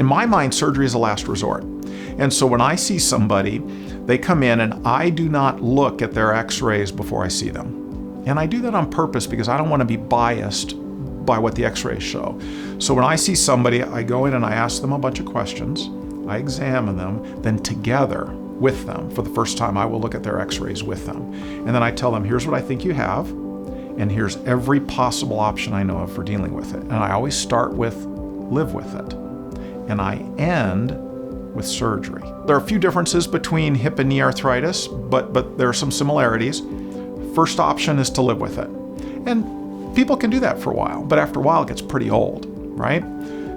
In my mind, surgery is a last resort. And so when I see somebody, they come in and I do not look at their x-rays before I see them. And I do that on purpose because I don't want to be biased by what the x-rays show. So when I see somebody, I go in and I ask them a bunch of questions, I examine them, then together with them, for the first time, I will look at their x-rays with them. And then I tell them, here's what I think you have, and here's every possible option I know of for dealing with it. And I always start with live with it. And I end with surgery. There are a few differences between hip and knee arthritis, but there are some similarities. First option is to live with it. And people can do that for a while, but after a while it gets pretty old, right?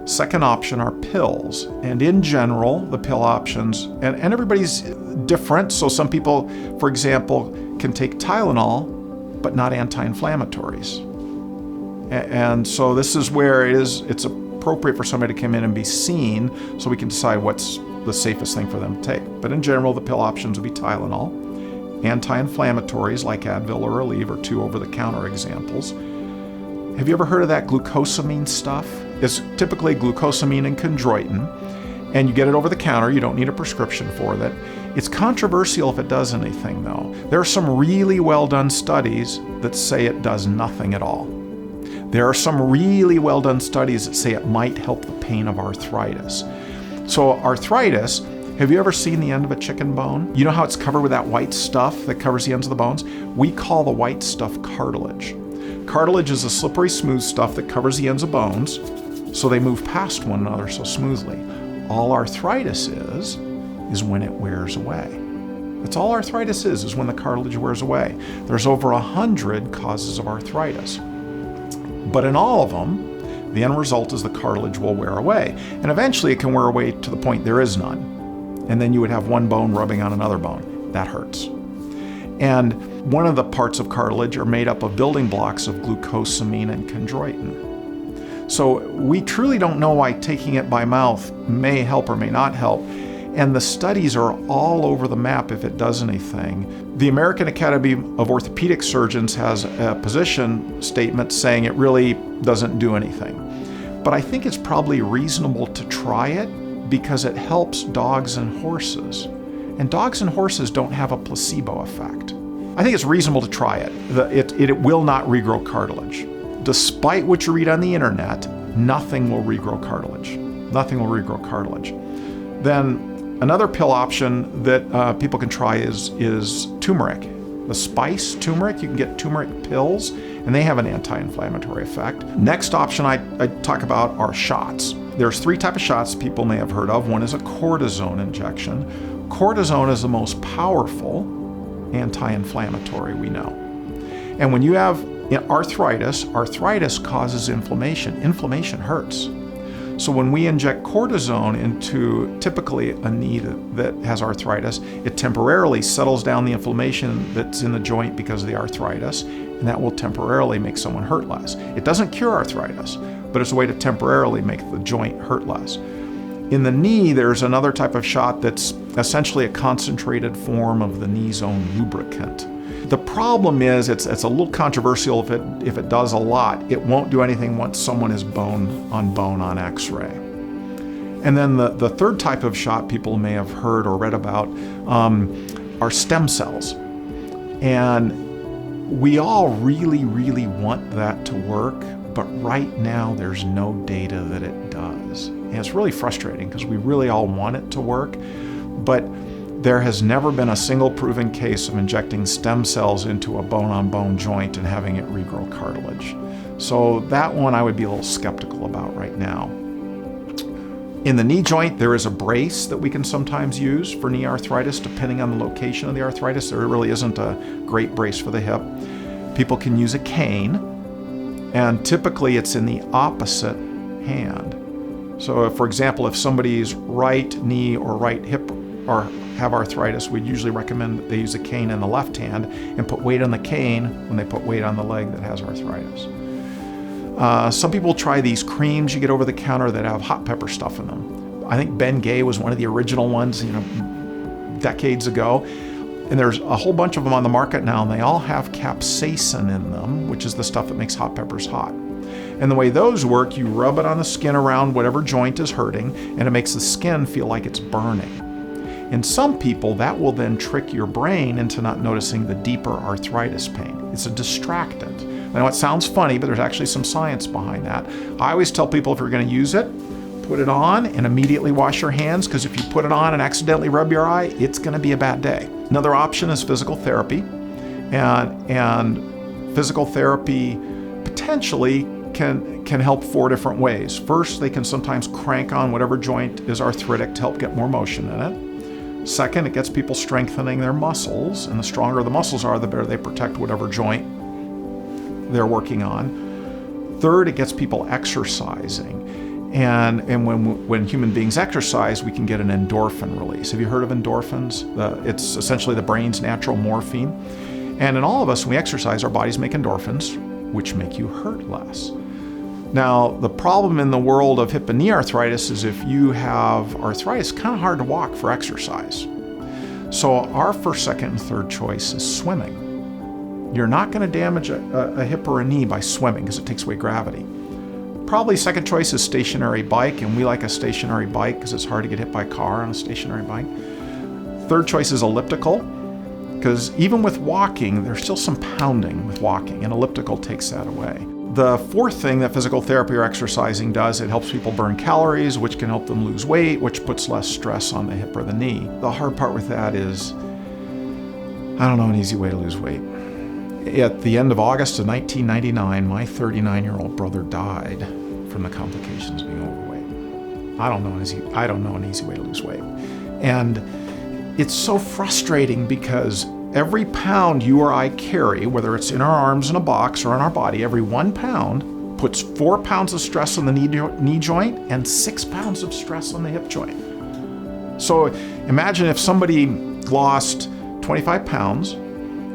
Second option are pills. And in general, the pill options, and everybody's different. So some people, for example, can take Tylenol, but not anti-inflammatories. And so this is where it's appropriate for somebody to come in and be seen so we can decide what's the safest thing for them to take. But in general, the pill options would be Tylenol, anti-inflammatories like Advil or Aleve are two over-the-counter examples. Have you ever heard of that glucosamine stuff? It's typically glucosamine and chondroitin, and you get it over the counter. You don't need a prescription for that. It's controversial if it does anything, though. There are some really well-done studies that say it does nothing at all. There are some really well-done studies that say it might help the pain of arthritis. So arthritis, have you ever seen the end of a chicken bone? You know how it's covered with that white stuff that covers the ends of the bones? We call the white stuff cartilage. Cartilage is a slippery, smooth stuff that covers the ends of bones, so they move past one another so smoothly. All arthritis is when it wears away. That's all arthritis is when the cartilage wears away. There's over 100 causes of arthritis. But in all of them, the end result is the cartilage will wear away. And eventually it can wear away to the point there is none. And then you would have one bone rubbing on another bone. That hurts. And one of the parts of cartilage are made up of building blocks of glucosamine and chondroitin. So we truly don't know why taking it by mouth may help or may not help. And the studies are all over the map if it does anything. The American Academy of Orthopedic Surgeons has a position statement saying it really doesn't do anything. But I think it's probably reasonable to try it because it helps dogs and horses. And dogs and horses don't have a placebo effect. I think it's reasonable to try it. It will not regrow cartilage. Despite what you read on the internet, nothing will regrow cartilage. Nothing will regrow cartilage. Then another pill option that people can try is turmeric. The spice turmeric, you can get turmeric pills, and they have an anti-inflammatory effect. Next option I talk about are shots. There's 3 types of shots people may have heard of. One is a cortisone injection. Cortisone is the most powerful anti-inflammatory we know. And when you have arthritis causes inflammation. Inflammation hurts. So when we inject cortisone into typically a knee that has arthritis, it temporarily settles down the inflammation that's in the joint because of the arthritis, and that will temporarily make someone hurt less. It doesn't cure arthritis, but it's a way to temporarily make the joint hurt less. In the knee, there's another type of shot that's essentially a concentrated form of the knee's own lubricant. The problem is it's a little controversial if it does a lot. It won't do anything once someone is bone on x-ray. And then the third type of shot people may have heard or read about are stem cells. And we all really, really want that to work, but right now there's no data that it does. And it's really frustrating because we really all want it to work, but there has never been a single proven case of injecting stem cells into a bone-on-bone joint and having it regrow cartilage. So that one I would be a little skeptical about right now. In the knee joint, there is a brace that we can sometimes use for knee arthritis, depending on the location of the arthritis. There really isn't a great brace for the hip. People can use a cane, and typically it's in the opposite hand. So for example, if somebody's right knee or right hip have arthritis, we'd usually recommend that they use a cane in the left hand and put weight on the cane when they put weight on the leg that has arthritis. Some people try these creams you get over the counter that have hot pepper stuff in them. I think Ben Gay was one of the original ones, decades ago. And there's a whole bunch of them on the market now, and they all have capsaicin in them, which is the stuff that makes hot peppers hot. And the way those work, you rub it on the skin around whatever joint is hurting, and it makes the skin feel like it's burning. In some people, that will then trick your brain into not noticing the deeper arthritis pain. It's a distractant. I know it sounds funny, but there's actually some science behind that. I always tell people, if you're going to use it, put it on and immediately wash your hands, because if you put it on and accidentally rub your eye, it's going to be a bad day. Another option is physical therapy. And physical therapy potentially can help 4 different ways. First, they can sometimes crank on whatever joint is arthritic to help get more motion in it. Second, it gets people strengthening their muscles, and the stronger the muscles are, the better they protect whatever joint they're working on. Third, it gets people exercising. And when human beings exercise, we can get an endorphin release. Have you heard of endorphins? It's essentially the brain's natural morphine. And in all of us, when we exercise, our bodies make endorphins, which make you hurt less. Now, the problem in the world of hip and knee arthritis is if you have arthritis, it's kind of hard to walk for exercise. So our first, second, and third choice is swimming. You're not going to damage a hip or a knee by swimming because it takes away gravity. Probably second choice is stationary bike, and we like a stationary bike because it's hard to get hit by a car on a stationary bike. Third choice is elliptical, because even with walking, there's still some pounding with walking, and elliptical takes that away. The fourth thing that physical therapy or exercising does, it helps people burn calories, which can help them lose weight, which puts less stress on the hip or the knee. The hard part with that is, I don't know an easy way to lose weight. At the end of August of 1999, my 39-year-old brother died from the complications of being overweight. I don't know an easy way to lose weight. And it's so frustrating because every pound you or I carry, whether it's in our arms in a box or in our body, every 1 pound puts 4 pounds of stress on the knee joint and 6 pounds of stress on the hip joint. So imagine if somebody lost 25 pounds,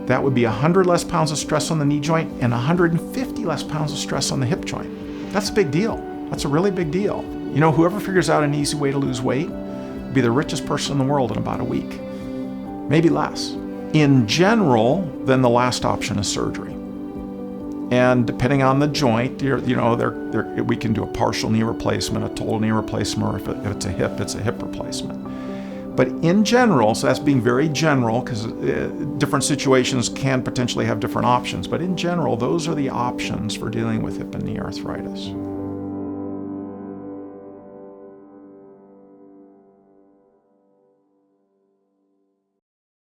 that would be 100 less pounds of stress on the knee joint and 150 less pounds of stress on the hip joint. That's a big deal. That's a really big deal. You know, whoever figures out an easy way to lose weight will be the richest person in the world in about a week, maybe less. In general, then the last option is surgery. And depending on the joint, we can do a partial knee replacement, a total knee replacement, or if it's a hip replacement. But in general, so that's being very general, because different situations can potentially have different options, but in general, those are the options for dealing with hip and knee arthritis.